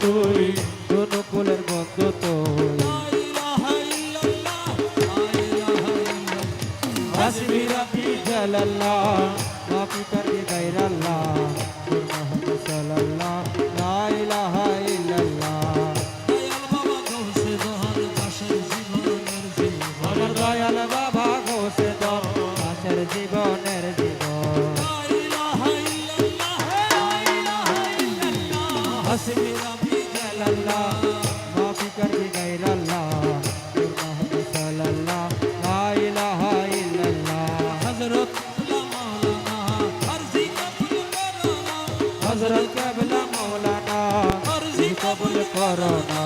তুই অনুকূলের বন্ধু তুই হাসবি রাব্বি জালাল্লাহ মাফি করবি গায়রাল্লাহ মুহাম্মদ সাল্লাল্লাহ লা ইলাহা ইল্লাল্লাহ দয়াল বাবা গৌসে দয়াল আশার জীবনের জীবন হাসবি রাব্বি জালাল্লাহ মাফি করবি গায়রাল্লাহ মুহাম্মদ সাল্লাল্লাহ লা ইলাহা ইল্লাল্লাহ হযরত মাওলানা আরজি কবুল করনা হযরত কেবলা মাওলানা আরজি কবুল করনা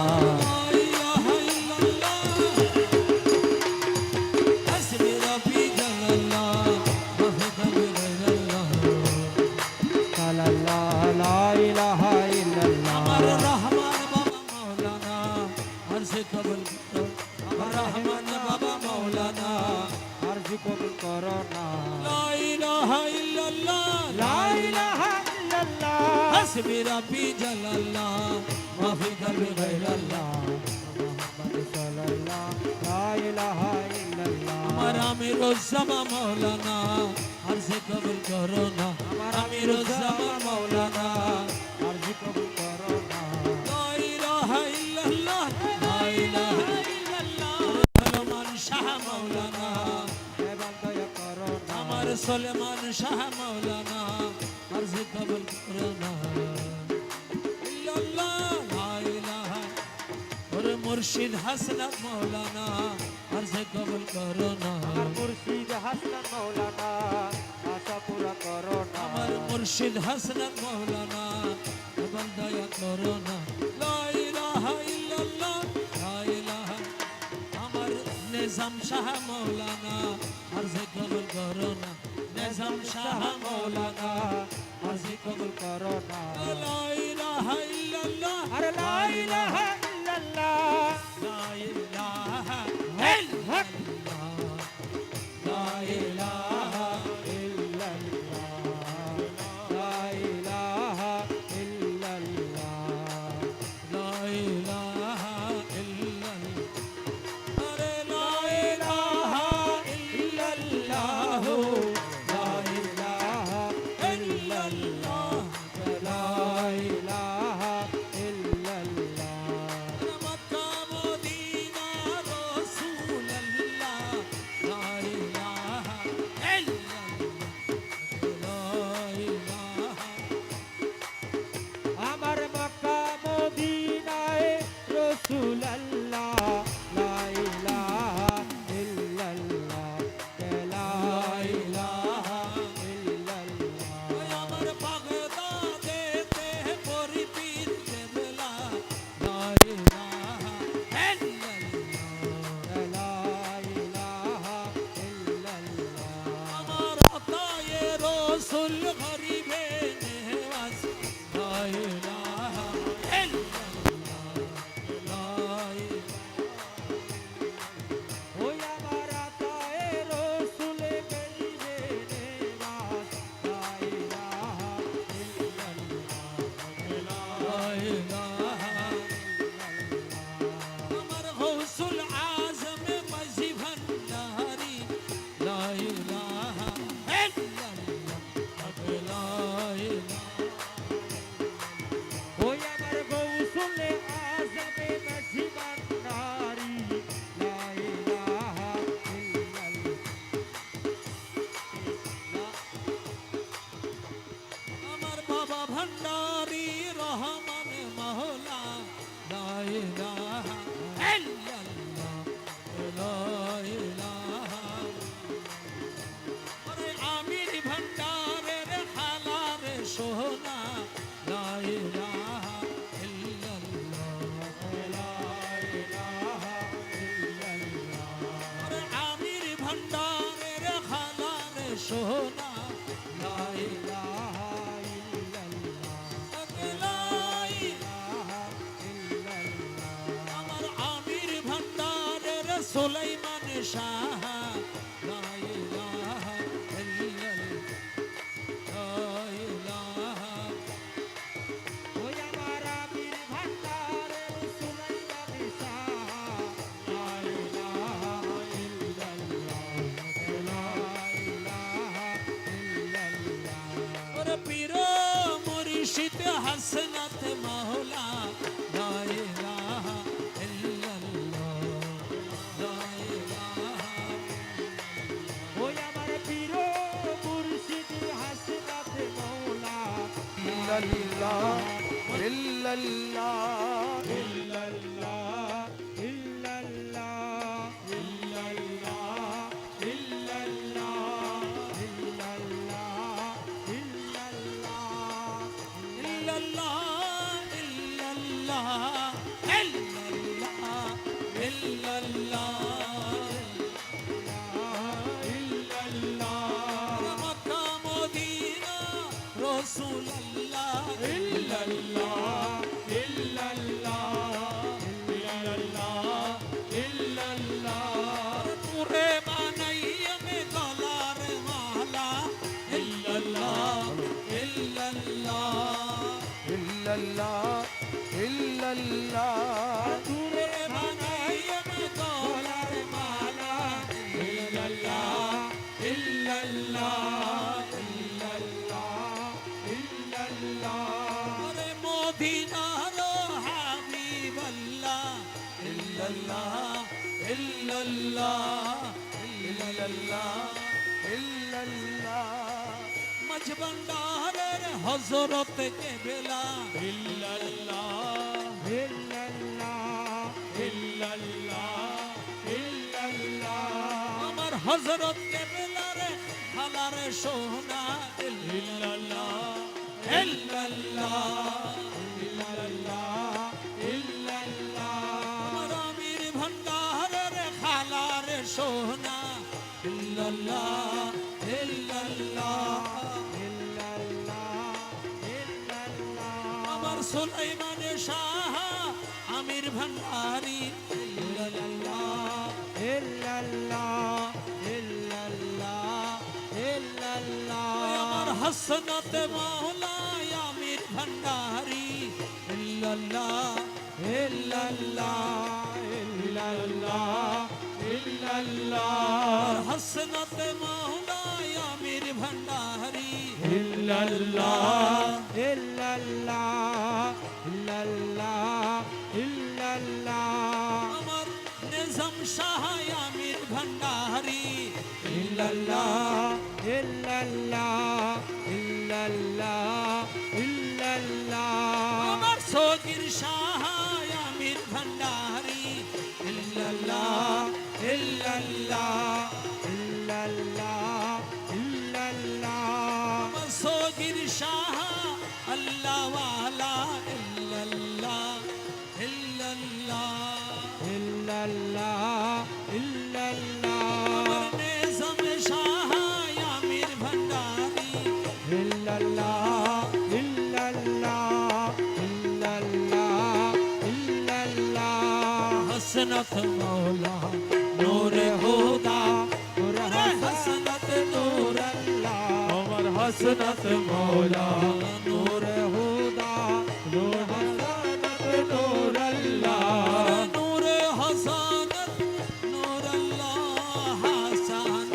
কবুল করো না লা ইলাহা ইল্লাল্লাহ লা ইলাহা ইল্লাল্লাহ হাসবি রাব্বি জালাল্লাহ মাফি করবি গায়রাল্লাহ মুহাম্মদ সাল্লাল্লাহ লা ইলাহা ইল্লাল্লাহ আমার আমিরুজ্জামান মাওলানা আরজি কবুল করো না আমার আমিরুজ্জামান মাওলানা আরজি কবুল করো না লা ইলাহা ইল্লাল্লাহ লা ইলাহা ইল্লাল্লাহ সুলেমান শাহ মাওলানা সুলেমান শাহ মাওলানা আরজি কবুল করনা ইল্লাল্লাহ লা ইলাহা ওরে মুর্শিদ হাসনাত মাওলানা আরজি কবুল করনা আমার মুর্শিদ হাসনাত মাওলানা আশা পুরা করনা আমার মুর্শিদ হাসনাত মাওলানা এবং দয়া করনা লা ইলাহা ইল্লাল্লাহ লা ইলাহা আমার নিজাম শাহ মাওলানা আরজি কবুল করনা নিজাম শাহ মাওলানা আরজি কবুল করনা লা ইলাহা ইল্লাল্লাহ আরে লা ইলাহা ইল্লাল্লাহ লা ইলাহা ইল্লাল্লাহ লা ইলাহা ইল্লাল্লাহ লা ইলাহা ইল্লাল্লাহ লা ইলাহা ইল্লাল্লাহ আরে লা ইলাহা ইল্লাল্লাহ সোনা লা ইলাহা আমার আমির ভান্ডারের সুলাইমান শাহ লা ইলাহা ইল্লাল্লাহ ওই আমার আমির ভান্ডারের সুলাইমান শাহ লা ইলাহা ইল্লাল্লাহ লা ইলাহা ইল্লাল্লাহ ওরে পীর মুর্শিদ হাসনাত মাওলা লা ইলাহা ইল্লাল্লাহ লা ইলাহা ওই আমার পীর মুর্শিদ হাসনাত মৌলা ইল্লাল্লাহ ইল্লাল্লাহ ইল্লাল্লাহ ইল্লাল্লাহ ইল্লাল্লাহ ইল্লাল্লাহ ইল্লাল্লাহ ইল্লাল্লাহ ইল্লাল্লাহ ইল্লাল্লাহ দূরে বানাইয়া গলার মালা ইল্লাল্লাহ ইল্লাল্লাহ ইল্লাল্লাহ ইল্লাল্লাহ মদিনার হাবিবাল্লাহ ইল্লাল্লাহ ইল্লাল্লাহ ইল্লাল্লাহ ইল্লাল্লাহ মজবন্দারের হযরত কেবলা ইল্লাল্লাহ ইল্লাল্লাহ ইল্লাল্লাহ ইল্লাল্লাহ আমার হযরত কেবলার খালার সোনা ইল্লাল্লাহ ইল্লাল্লাহ ইল্লাল্লাহ ইল্লাল্লাহ আমার আমির ভান্ডারের খালার সোনা ইল্লাল্লাহ ইল্লাল্লাহ আমার সুলাইমান শাহ আমির ভান্ডারি ইল্লাল্লাহ আমার হাসনাত মাওলা আমির ভান্ডারি ইল্লাল্লাহ আমার হাসনাত মাওলা আমির ভান্ডারি আমার নিজাম শাহ আমির ভান্ডারি আমার সগীর শাহ আমির ভান্ডারি ইল্লাল্লাহ আমার সগীর শাহ আল্লাহ ওয়ালা ইল্লাল্লাহ আমার নিজাম শাহ আমির ভান্ডারি हसनत मौला नूर खुदा हसनत नूर अल्लाह আমার হাসনাত মৌলা नूर खुदा হাসনাত নূর আল্লাহ नूर हसनत नूर अल्लाह हसनत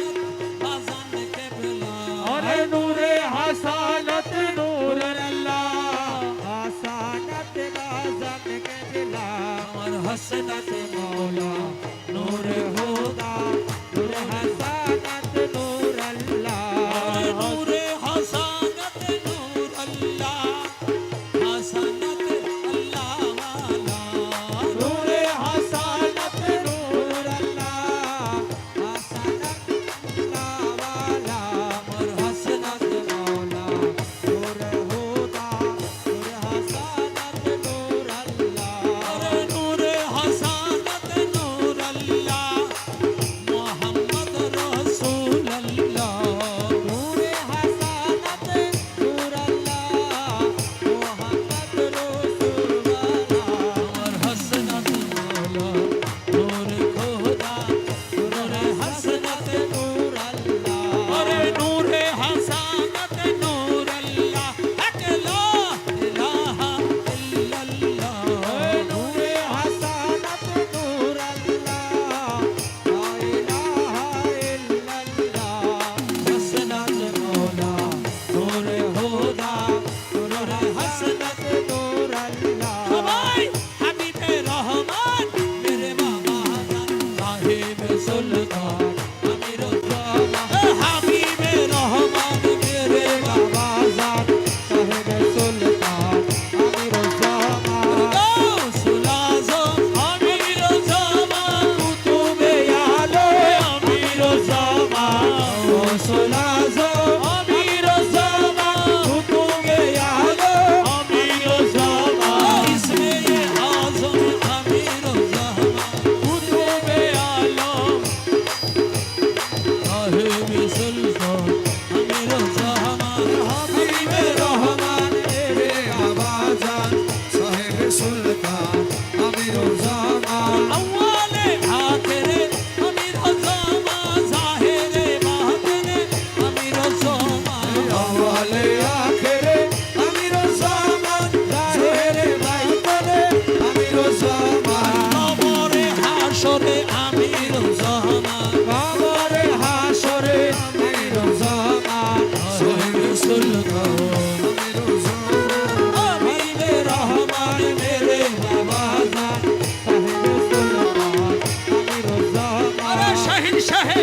हसन के बिला अरे नूरे हसनत नूर अल्लाह हसनत गाजन के दिला और हसनत मौला नूर खुदा नूर हसनत नूर अल्लाह नूर हसनत नूर अल्लाह हसनत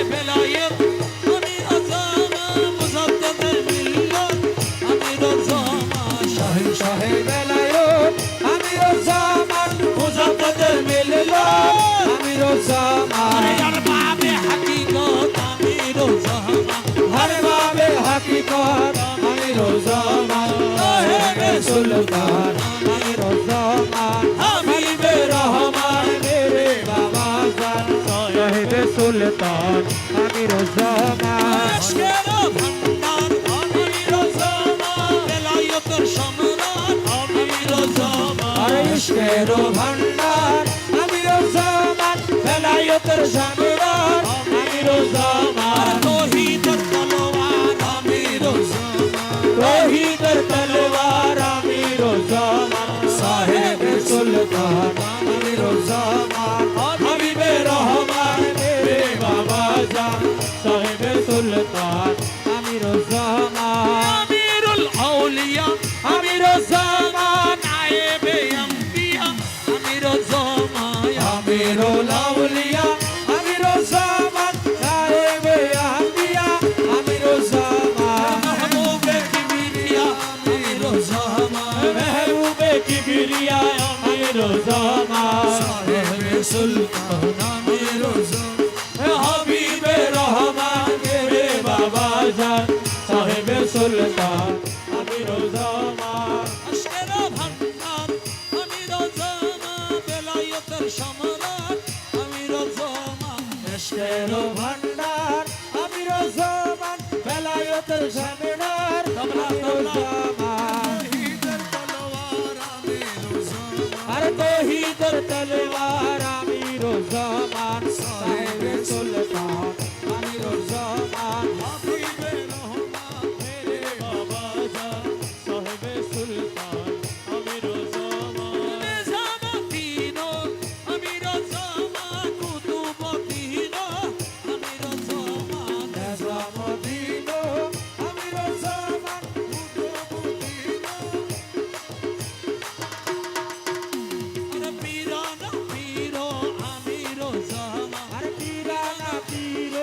বেলায়েত আমির জামা মুজাদ্দেদ মিল্লাত আমির জামা শাহে শাহে বেলায়েত আমিরুজ্জামান মুজাদ্দেদ মিল্লাত আমিরুজ্জামান আর বাবে হাকিকত আমির জামা হর বাবে হাকিকত আমিরুজ্জামান সাহেবে সুলতান আমিরুজ্জামান হাবিবে রহমান মেরে বাবা জান সাহেবে সুলতান আমিরুজ্জামান আশকের ভান্ডার আমির জামা বেলায়েতের সম্রাট আমির জামা আর ইশকের ভান্ডার আমিরুজ্জামান বেলায়েতের সম্রাট আমিরুজ্জামান তৌহিদের তলোয়ার আমির জামা তৌহিদের তলোয়ার আমিরুজ্জামান সাহেবে সুলতান আমিরুজ্জামান হাবিবে রহমান মেরে বাবা জান সাহেবে সুলতান আমিরুজ্জামান আমিরুল আউলিয়া আমিরুজ্জামান নায়েবে আম্বিয়া আমির জামা আমিরুল আউলিয়া আমিরুজ্জামান সাহেবে আম্বিয়া আমিরুজ্জামান মাহবুবে কিবরিয়া আমির জামা মেহবুবে কিবরিয়া আমিরুজ্জামান সাহেবে সুলতান আমির জামা হাবিবে রহমান মেরে বাবা জান সাহেবে সুলতান আমিরুজ্জামান আশকের ভান্ডার আমির জামা বেলায়েতের সম্রাট আমির জামা ইশকের ভান্ডার আমিরুজ্জামান বেলায়েতের সম্রাট আমিরুজ্জামান আর তৌহিদের তলোয়ার আমিরুজ্জামান সাহেবে সুলতান আমিরুজ্জামান হাবিবে রহমান মেরে বাবা জান সাহেবে সুলতান আমিরুজ্জামান নিজামুদ্দিন আমির জামা কুতুবুদ্দিন আমির জামা নিজামুদ্দিন আমিরুজ্জামান কুতুবুদ্দিন আর পীরানা পীর আমির জামা আর পীরানা পীর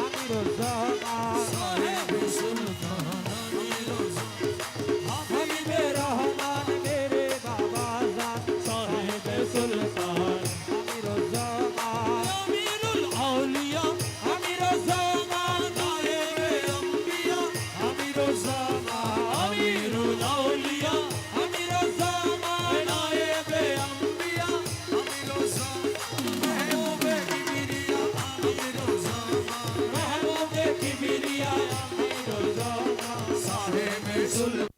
আমিরুজ্জামান সাহেবে সুলতান আমির জামা হাবিবে রহমান মেরে বাবা জান সাহেবে সুলতান আমিরুজ্জামান আমিরুল আউলিয়া আমিরুজ্জামান নায়েবে আম্বিয়া আমিরুজ্জামান আমিরুল আউলিয়া আমিরুজ্জামান নায়েবে আম্বিয়া আমির জামা মাহবুবে কিবরিয়া আমির জামা মেহবুবে কিবরিয়া আমিরুজ্জামান সাহেবে সুলতান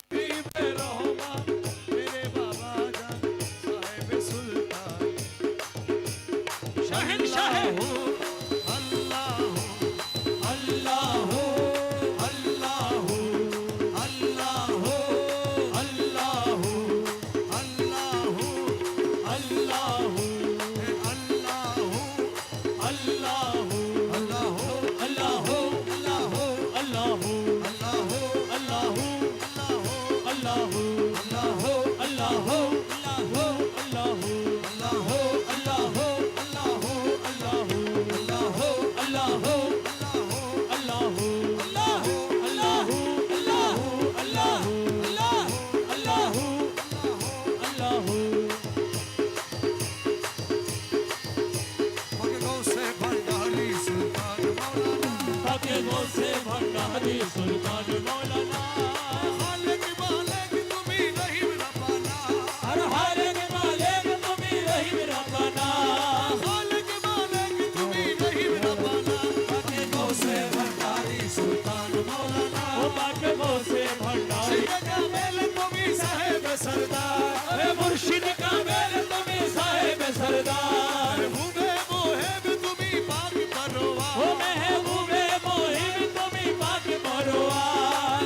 হাবিবে রহমান মেরে বাবা জান সাহেবে সুলতান শাহেনশাহ আল্লাহ আল্লাহ আল্লাহ আল্লাহ আল্লাহ আল্লাহ আল্লাহ भंडारी सुल्तान मौलाना खालिक मालिक तुम्ही रहीम रब्बाना हर हालिक मालिक तुम्ही रहीम रब्बाना खालिक मालिक तुम्ही रहीम रब्बाना बाके गौसे भंडारी सुल्तान मौलाना ओ बाके गौसे भंडारी का मेल तुम्ही साहेब सरदार अरे मुर्शिद का मेल तुम्ही साहेब सरदार महबूबे मोहेब तुम्ही पाक परवार ओ महबूबे मोहिब तुम्ही पाक परवार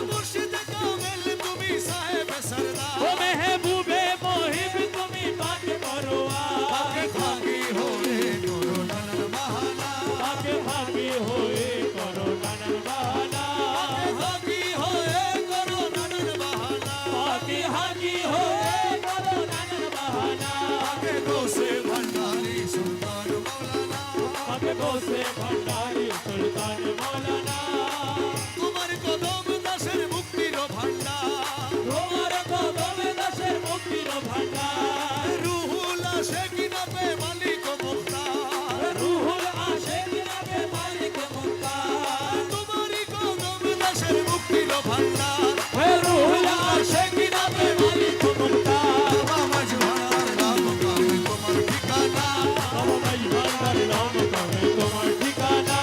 পাকে বসে ভান্ডারি সুলতান মৌলানা তোমার কদম দাসের মুক্তির ভান্ডার তোমার কদমে দাসের মুক্তির ভান্ডার রুহুল আশিক নামে মালিক মুখতার রুহুল আশিক নামে মালিক মুক্তার তোমারই কদম দাসের মুক্তির ভান্ডার হে রুহুল আশিক নামে মালিক মুক্তার বাবা জোহার নাম কামে তোমার ঠিকানা বাবা ভাই ভান্ডার নাম কবে তোমার ঠিকানা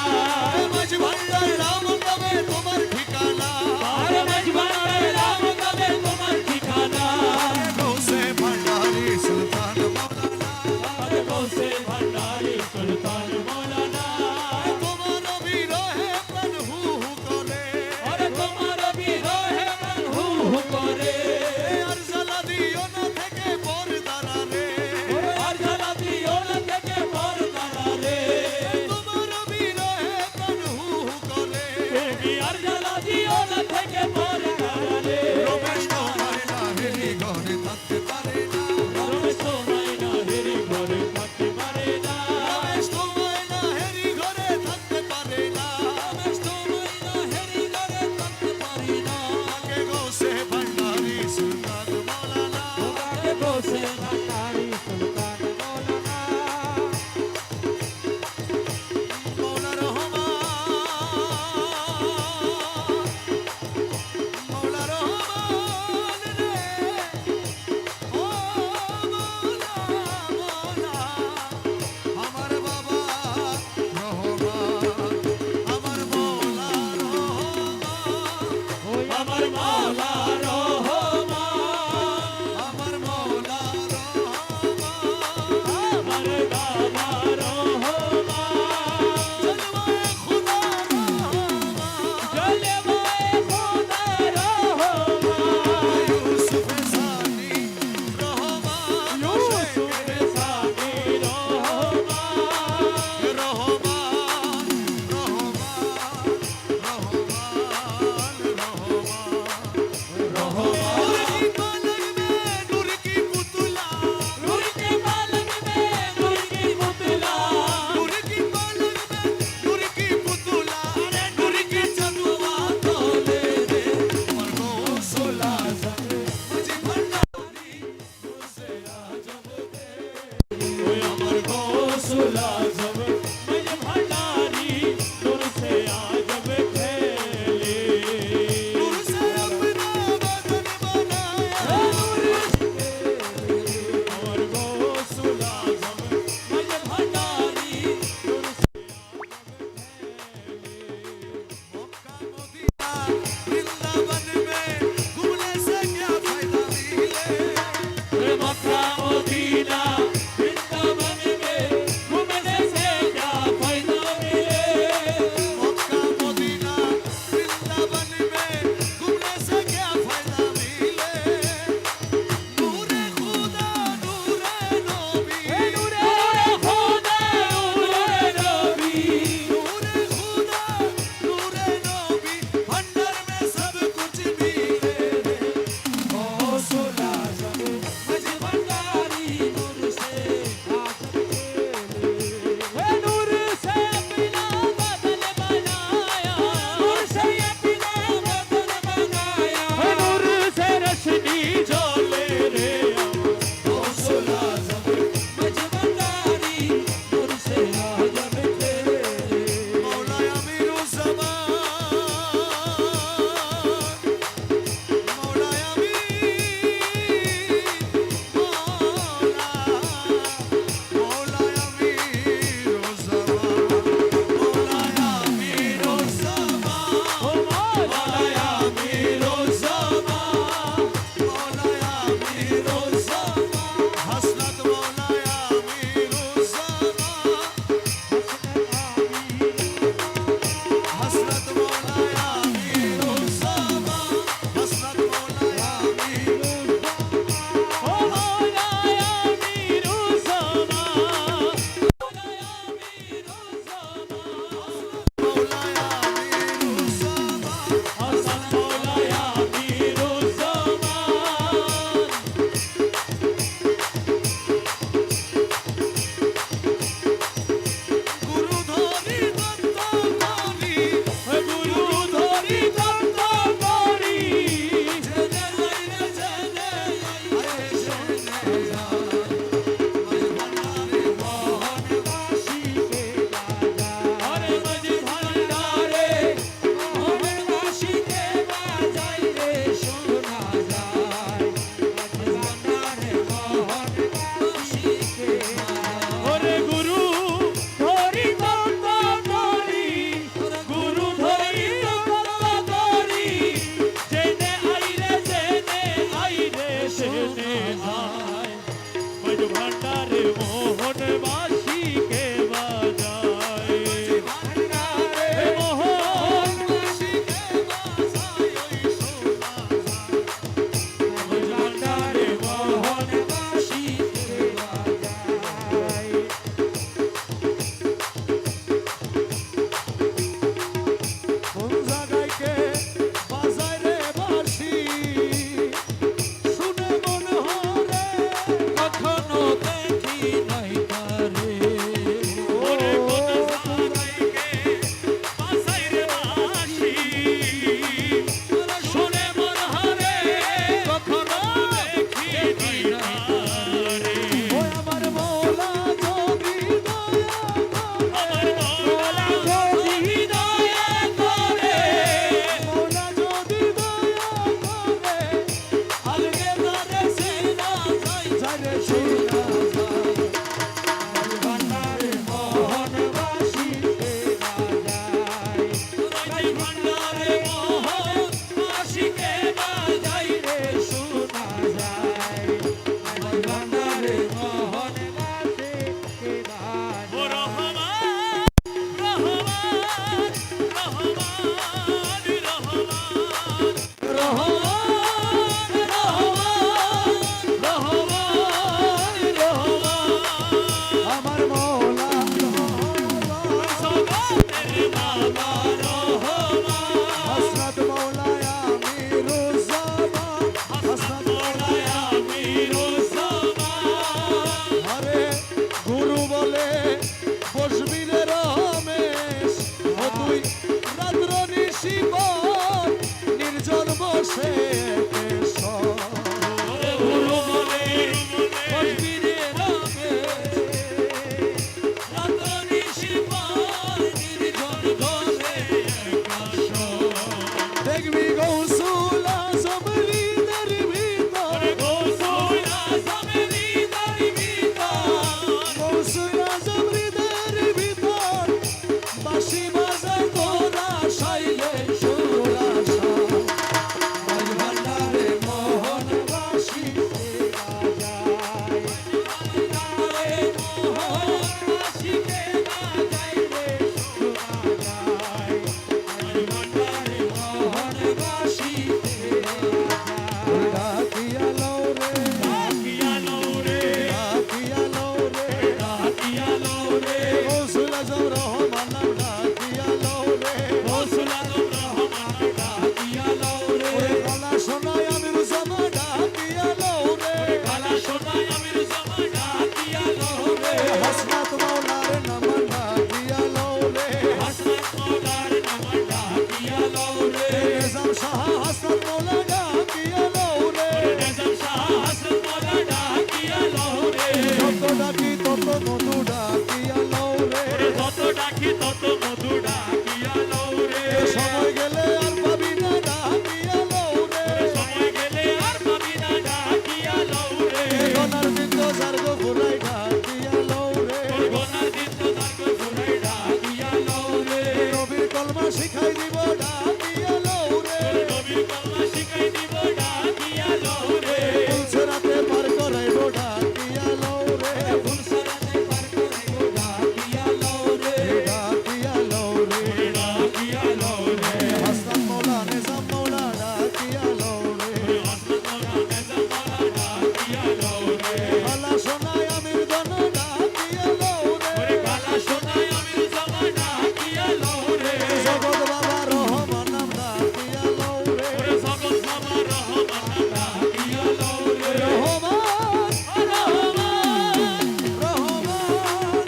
পাখি তত মধু ডাকিয়া লৌরে সময় গেলে আর পাবি না ডাকিয়া লৌরে সময় গেলে আর পাবি না ডাকিয়া লৌরে গনার দিন তো সার্গ ফুরাই ডাকিয়া লৌরে গোনার দিন তো তাকে ফুরাই ডাকিয়া লৌরে নবীর কলমা শিখাই দিব ডাকিয়া লৌরে নবীর কলমা শিখাই দিব ডাকিয়া লৌরে ফুলসরাতে পার করাইব ডাকিয়া লৌরে ফুলসরাতে পার করাইব ডাকিয়া লৌরে ডাকিয়া লৌরে ডাকিয়া লৌরে হাসান মৌলা নিজাম মৌলা ডাকিয়া লৌরে আসমান মৌলা নেজাম মৌলা ডাকিয়া লৌরে আলা সোনায় আমির দন ডাকিয়া লৌরে ওরে কালা সোনায় আমির জামা ডাকিয়া লৌরে জগৎ বাবা রহমান নাম ডাকিয়া লৌরে ওরে জগৎ বাবা রহমান ডাকিয়া লৌরে রহমান রহমান রহমান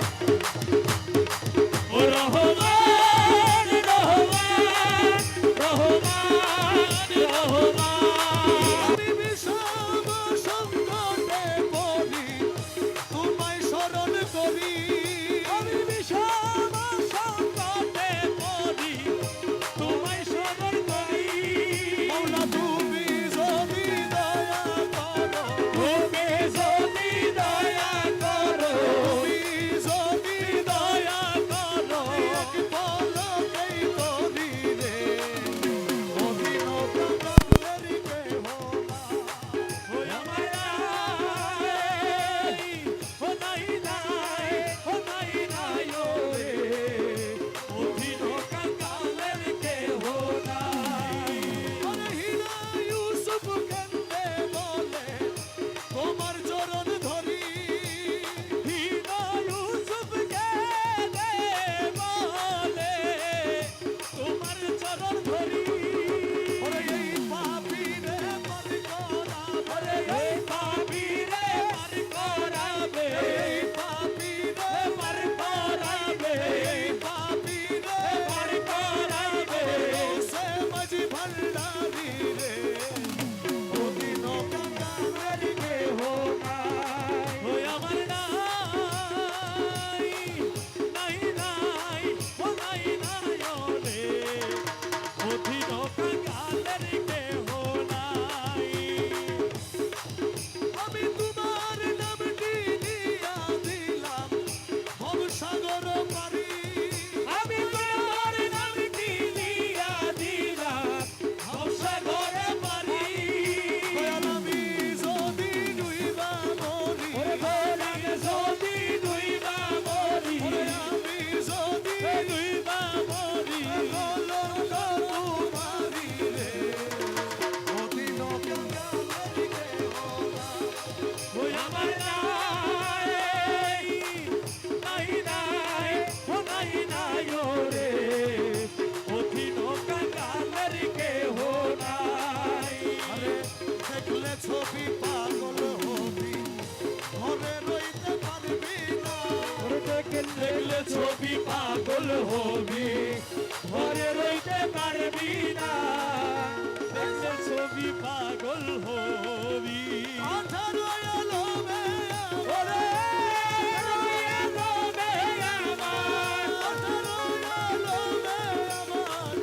ও রহমান রহমান রহমান রহমান আমি বিষম সংকটে পড়ি তোমায় স্মরণ করি আমি বিষম সংকটে পড়ি তোমায় স্মরণ করি মৌলা তুমি যদি দয়া করো তুমি যদি দয়া করো তুমি যদি দয়া করো এক পলকেই করি রে অভিন প্রাণের কেহ না ও আমার নাই ও নাই নাই ও নাই নাই ও রে অভিন কাঙ্গালের কেহ নাই আরে হীরা ইউসুফ কেন্দে বলে তোমার চরণ ধরি হীরা ইউসুফ কে দে বলে তোমার চরণ ধরি ওরে এই পাপী রে মন করা আরে এই পাপী রে পার করাবে এই পাপী রে পার করাবে এই পাপী রে পার করাবে সে মাঝি ভান্ডারি রে অভিন কাঙ্গালের কেহ নাই ও আমার নাই নাই নাই ও নাই নাই ওরে অধীন কাঙ্গালের কেহ নাই আমি তোমার নামটি দিয়া দিলাম ভবসাগর পারি আমি তোমার নামটি দিয়া দিলাম ভবসাগরে পারি দয়াল আমি যদি ডুইবা মরি ওরে গোলাম যদি দুইবা মরি ওরে আমি যদি দুইবা মরি কলঙ্ক তোমারি রে অধীন কাঙ্গালের কেহ নাই ওই আমার নাই নাই নাই ও নাই নাই ওরে অধীন কাঙ্গালের কেহ নাই আরে দেখলে ছবি পাগল হবি ঘরে রইতে পারবি না ওরে দেখলে ছবি পাগল হবি ঘরে রইতে পারবি না দেখলে ছবি পাগল হবি আঠারো এলো ওরে রয়ে রবে আমার আঠারো এলো আমার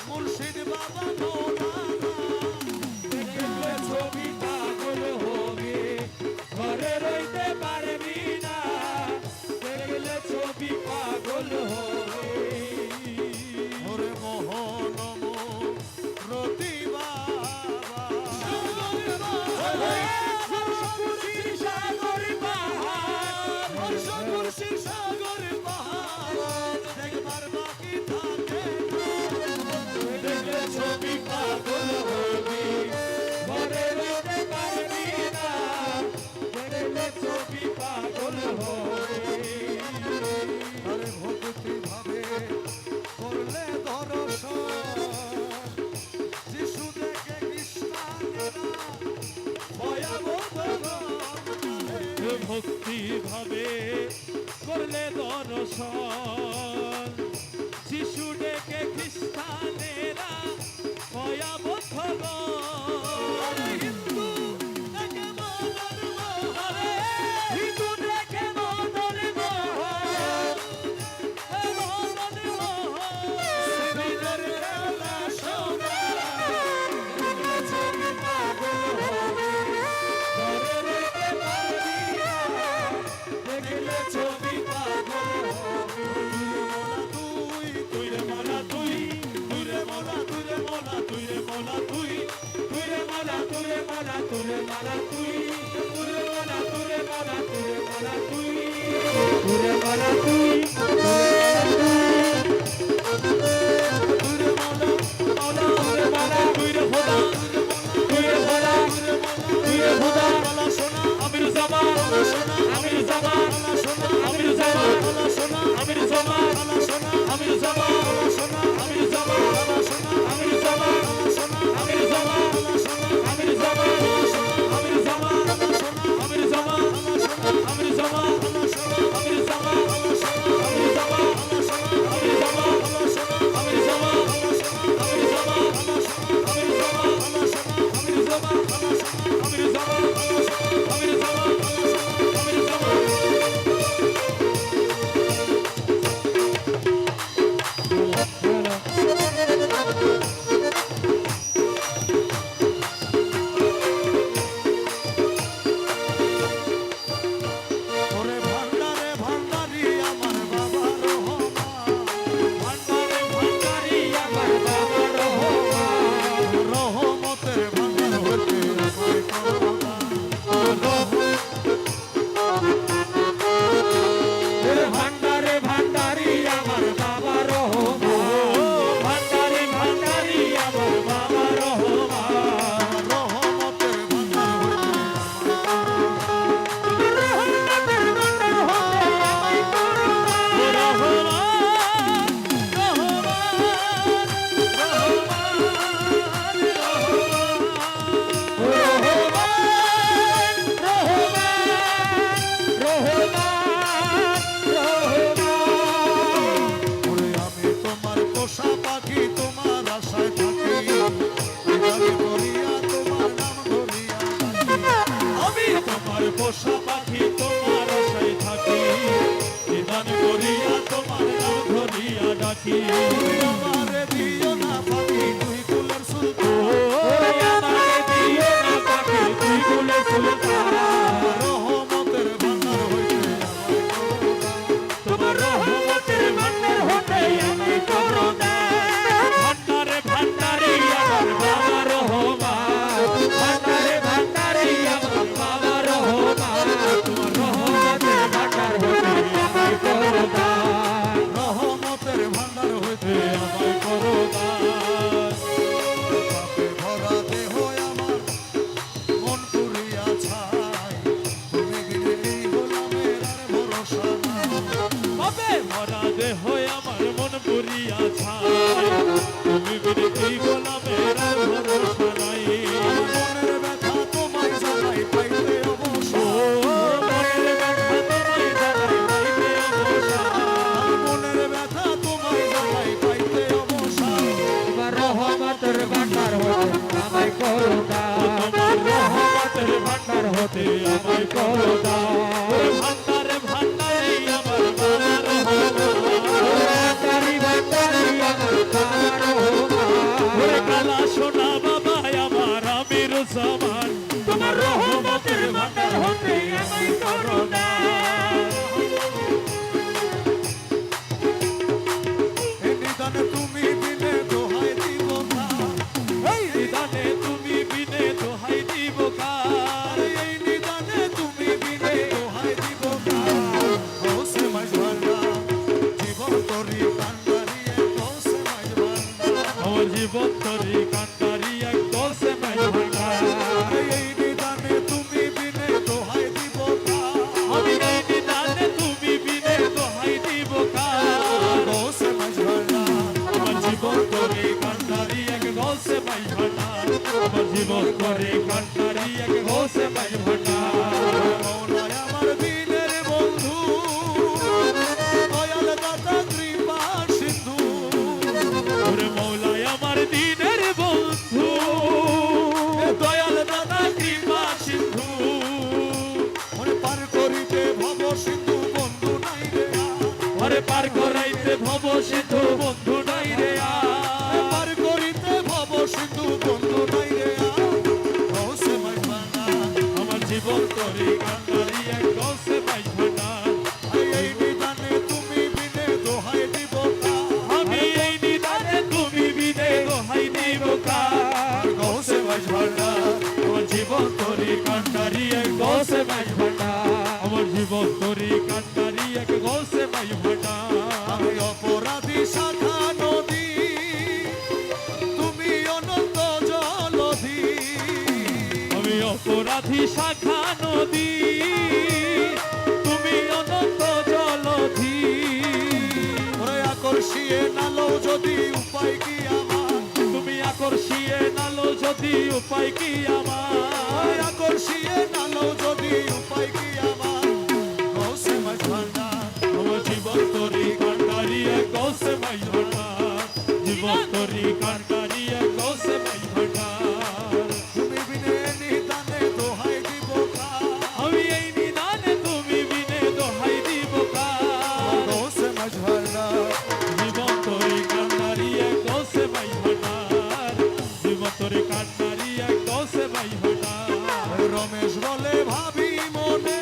মুর্শিদ বাবা মৌলানা দেখলে ছবি পাগল হবি ঘরে রইতে পারবি না দেখলে ছবি পাগল হবি ওরে মোহন রতি বাবা সাগর পাহাড় হর্ষ খুশি সাগর পাহাড় দেখবার বাকি থাকে না। দেখলে ছবি পাগল হবি ঘরে রইতে পারবি না দেখলে ছবি পাগল হবি আরে ভক্তি ভাবে করলে দর্শন যিশু দেখে খ্রিস্টানেরা ভয়াবহ ভক্তি ভাবে করলে দর্শন যিশু ডেকে খ্রিস্টানেরা ভয়াবহ হিন্দু দেখে মনের মোহন হিন্দু ডেকে মদন মোহন তুরে মানা তুই তুরে মানা তুরে মানা তুরে মানা তুই তুরে মানা তুই তুরে মাওলা মাওলা তুরে মানা তুই রে খোদা তুই রে খোদা তুই রে খোদা মাওলা সোনা আমির জামান সোনা আমির জামান মাওলা সোনা আমির জামান মাওলা সোনা আমির জামান মাওলা সোনা আমির জামান মাওলা সোনা আমির জামান মাওলা সোনা আমির জামান মাওলা সোনা আমির জামান মাওলা সোনা আমির জামান আমির জামান আমির জামান আমির জামান আমির জামান ওরে ভান্ডারে ভান্ডারি আমার বাবা রহমান ভান্ডারে ভান্ডারি আমার বাবা রহমান রহমতের ভান্ডার হতে আমায় করো দান ভান্ডারে ভান্ডারি আমার বাবা রহমান ভান্ডারে ভান্ডারি আমার বাবা রহমান রহমতের ভান্ডার হতে রহমতের ভান্ডার হতে আমায় করুণা ওরে আমি তোমার পোষা পাখি তোমার আশায় থাকি বিদায় করিয়া তোমার নাম ধরিয়া ডাকি আমি তোমার পোষা পাখি তোমার আশায় থাকি নিদান করিয়া তোমার নাম ধরিয়া ডাকি তুমি আমারে দিও না পাখি তুই কুলের সুলতান রহমতের ভান্ডার হইতে আমায় করো দান ভান্ডারে ভান্ডারি আমার বাবা রহমান ভান্ডারে ভান্ডারি আমার বাবা রহমান তোমার রহমতের ভান্ডার হতে আমায় করো দান রহমতের ভান্ডার হইতে আমায় করো দান পাপে ভরা দেহ আমার মন পুরিয়া ছাই তুমি বিনে এই গোলামের আর ভরসা নাই পাপে ভরা দেহ আমার মন পুরিয়া ছাই তুমি বিনে কি গোলামের আর ভরসা নাই মনের ব্যথা তোমায় জানাই পাইতে অবসর মনের ব্যথা তোমায় জানাই পাইতে অবসান মনের ব্যথা তোমায় জানাই পাইতে অবসর তোমার রহমতের ভান্ডার হতে আমায় করো দান তোমার রহমতের ভান্ডার হতে আমায় করো দান ভান্ডারে ভান্ডারি আমার বাবা রহমান ভান্ডারি ভান্ডারি আমার বাবা রহমান ওরে কালা সোনা বাবা আমার আমির জামান তোমার রহমতের ভান্ডার হতে আমায় করো দান এই নিদানে তুমি বিনে দোহাই দিব না এই নিদানে তুমি বিনে দোহাই দিব কার আরে এই নিদানে তুমি বিনে দোহাই দিব না হোসে মাঝ ভান্ডা জীবন তরি কান্ডারি হোসে মাঝ ভান্ডা আমার জীবন তরি কান্তারি এক দোষে মাই ভাঙা এই নিদানে তুমি বিনে দোহাই দিব না আমি এই নিদানে তুমি বিনে দোহাই দিব কার হোসে মাঝ ভান্ডা আমার জীবন তরি কান্তারি এক দোষে মাই ভাঙা আমার জীবন তরি কান্তারি এক দোষে মাই ভাঙা মৌলায় আমার দিনের বন্ধু দয়াল দাতা কৃপা সিন্ধু ওরে মৌলায় আমার দিনের বন্ধু দয়াল দাদা কৃপা সিন্ধু মনে পার করিতে ভব সিন্ধু বন্ধু নাই রে ওরে পার করাইতে ভব সিন্ধু বন্ধু নাই রে পার করিতে ভব সিন্ধু বন্ধু নাই রে হোসে মাঝ ভান্ডা আমার জীবন তরি কান্তারি এক দোষে মাই ভাঙা এই নিদানে তুমি বিনে দোহাই দিব না আমি এই নিদানে তুমি বিনে দোহাই দিব কার হোসে মাঝ ভান্ডা আমার জীবন জীবন তরি কান্ডারি এক গৌসে মাঝ ভান্ডার আমার জীবন তরি কান্ডারি এক গৌসে মাই ভান্ডার আমি অপরাধী শাখা নদী তুমি অনন্ত জলধি আমি অপরাধী শাখা নদী তুমি অনন্ত জলধি ওরে আকর্ষিয়ে নালো যদি উপায় কি আমার তুমি আকর্ষিয়ে নালো যদি উপায় কি আমার আকর্ষিয়ে নালো যদি উপায় কি আমার গৌসে মাঝ ভান্ডার আমার জীবন তরি কান্ডারি এক গৌসে মাই ভান্ডার জীবন তরি কান্ডারি এক গৌসে মাই ভান্ডার তুমি বিনে নিদানে দোহাই দিব আমি এই নিদানে তুমি বিনে দোহাই দিব কার গৌসে মাঝ ভান্ডার জীবন তরি কান্ডারি এক গৌসে মাই ভান্ডার জীবন তরি কান্ডারি এক গৌসে মাই ভান্ডার রমেশ বলে ভাবি মনে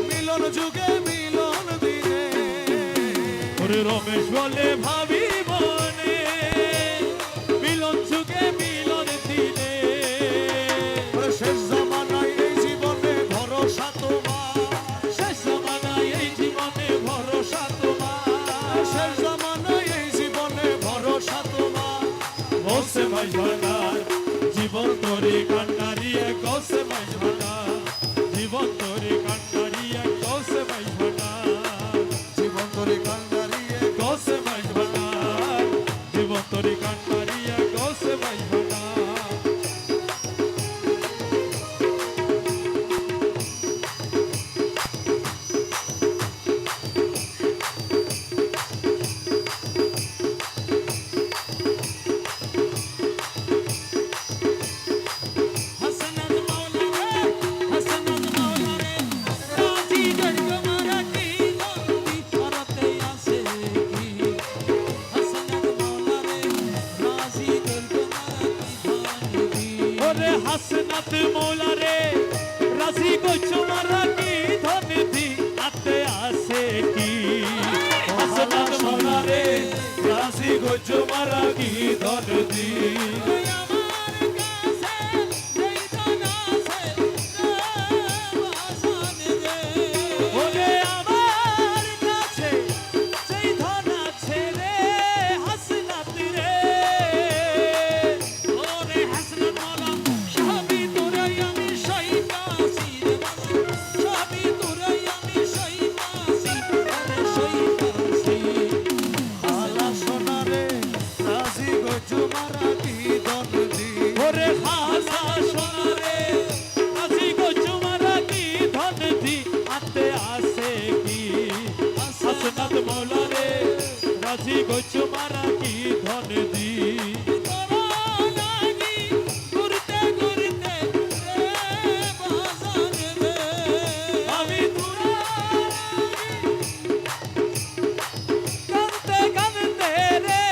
মিলন যুগে মিলন দিনে ওরে রমেশ বলে ভাবি মনে মিলন যুগে মিলন দিনে ওরে শেষ জামানায় এই জীবনে ভরসা তোমার শেষ জমানায় এই জীবনে ভরসা তোমার শেষ জামানায় এই জীবনে ভরসা তোমার গৌসে মাই ভান্ডার জীবন তরি কান্ডারি এক গৌসে মাই ভান্ডার জীবন তরি কান্ডারি এক গৌসে মাই ভান্ডার জীবন তরি কান্দারিয়ে গৌসে মাই ভান্ডার জীবন তরি কান্ডারি এক গৌসে মাই ভান্ডার হাসনাত মাওলা রে হাসনাত মাওলা রে রাজি গর্গ মারাটি নন্দী করতে আসে কি হাসনাত মাওলা রে রাজি গর্গ মারাটি ধানি ওরে হাসনাত মৌলা রে রাজি গইছো মারা কি ধন দি আতে আসে কি হাসনাত মৌলা রে রাজি গইছো মারা কি ধন দি আমার কাছে যেই ধন আছে রে বাসান রে ওরে আমার কাছে সেই ধন আছে রে হাসনাত রে ওরে হাসনাত মাওলা সবই তোরাই আমি সইতাছি রে সবই তোরাই আমি সইতাছি আরে সইতাছি আলা সোনারে রাজি গজু মারাঠি দনদি ওরে হাসা সোনা রে রাজি গইছো মারা কি ধন দি আতে আসে কি হাসনাত মৌলা রে রাজি গইছো মারা কি ধন দি তোরা লাগি ঘুরতে ঘুরতে রে বাজার রে আমি তুরা কানতে কানতে রে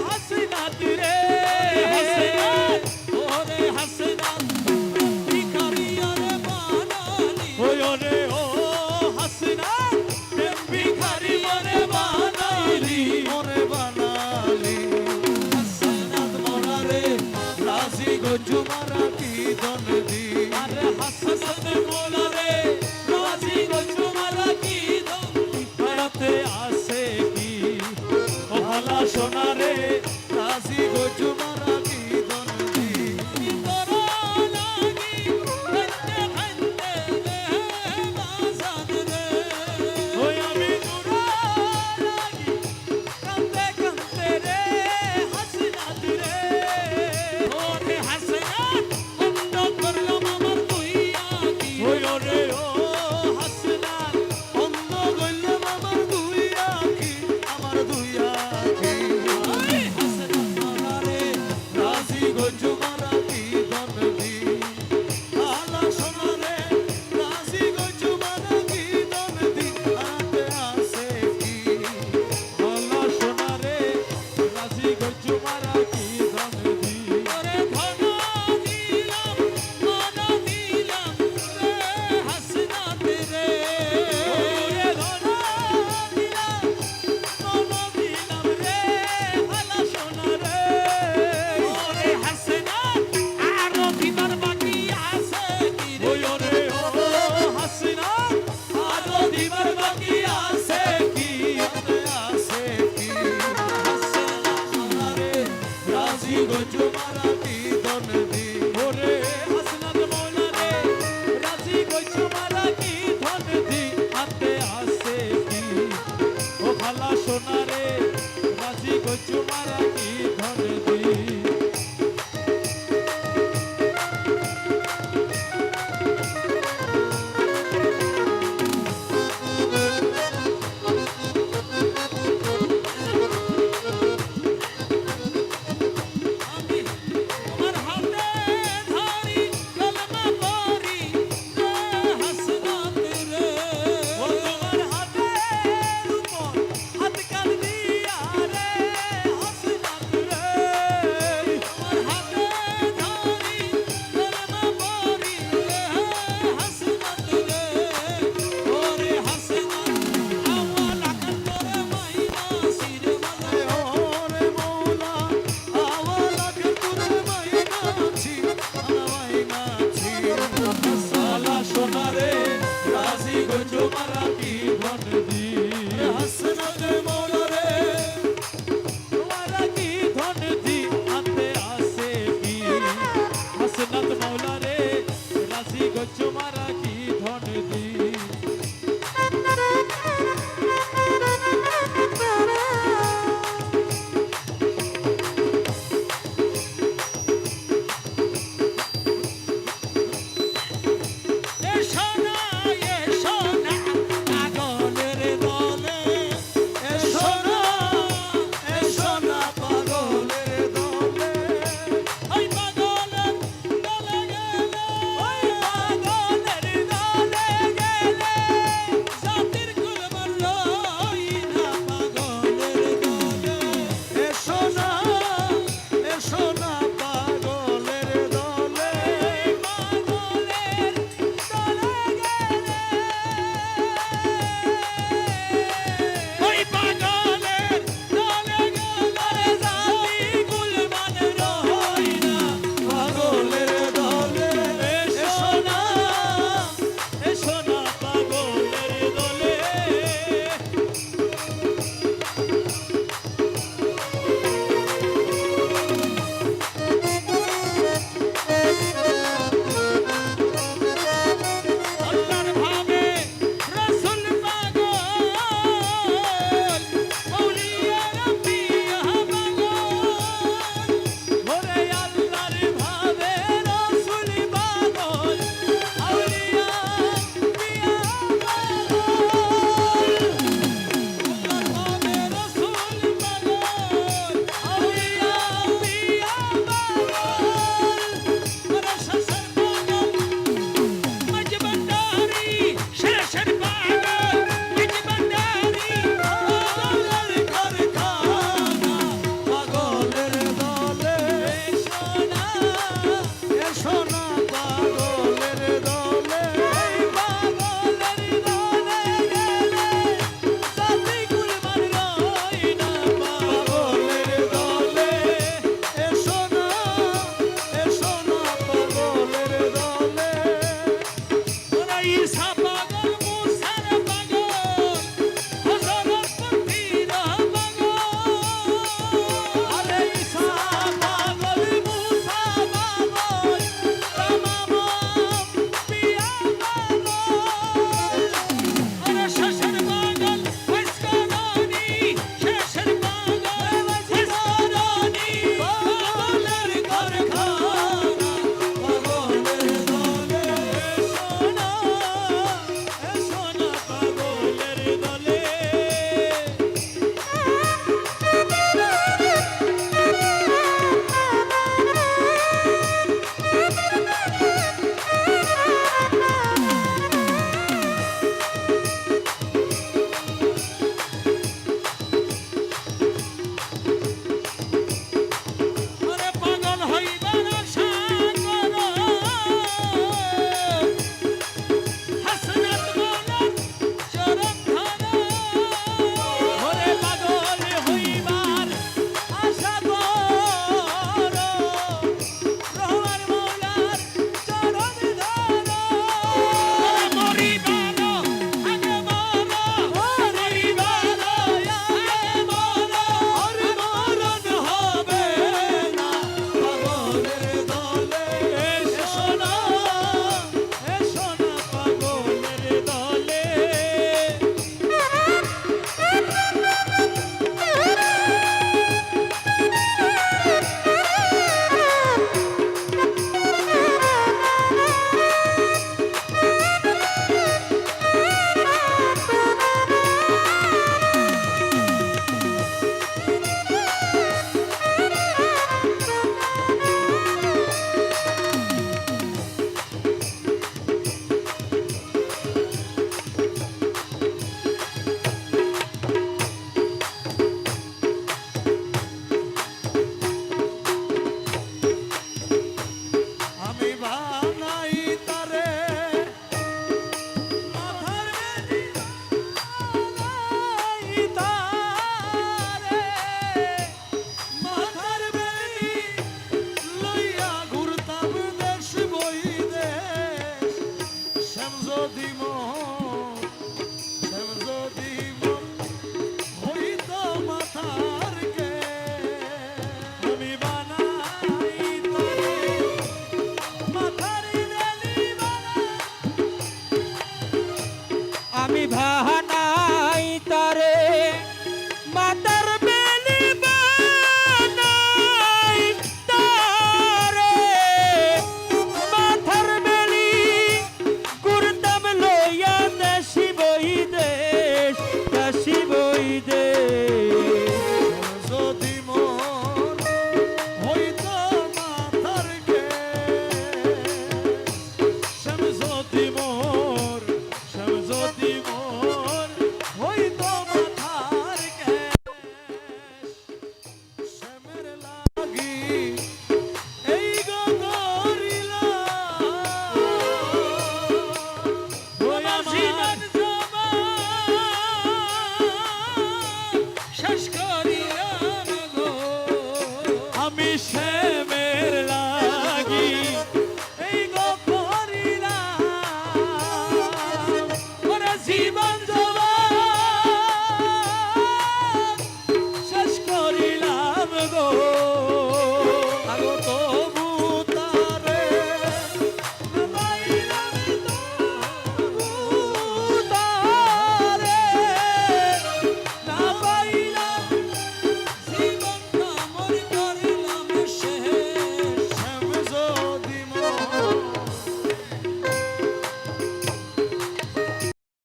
হাসনাত রে হাসনাত ওরে হাসনাত ভিখারিয়া রে বানালি ওই ওরে ও হাসনাত প্রেম ভিখারি মনে বানাইলি মোরে বানালি হাসনাত মাওলা রে রাজি গজু মারাঠি দনদি আরে হাসনাত মৌলা রে রাজি গইছো মারা কি ধন দি আতে আসে কি ও ভালা সোনা রে রাজি গজু মারাঠি দনদি তোরা লাগি ঘুরতে ঘুরতে রে বাজার রে ওই আমি তুরা লাগি কানতে কানতে রে হাসনাত রে ওরে হাসনাত বন্ধ করলাম আমার তুই আকি ওই ওরে ও হাসনাত অন্ধ গইলাম আমার দুই আখি সোনা রে রাজি কচু মারা কি ধন দি শেষ করিলাম গো আমি শেষ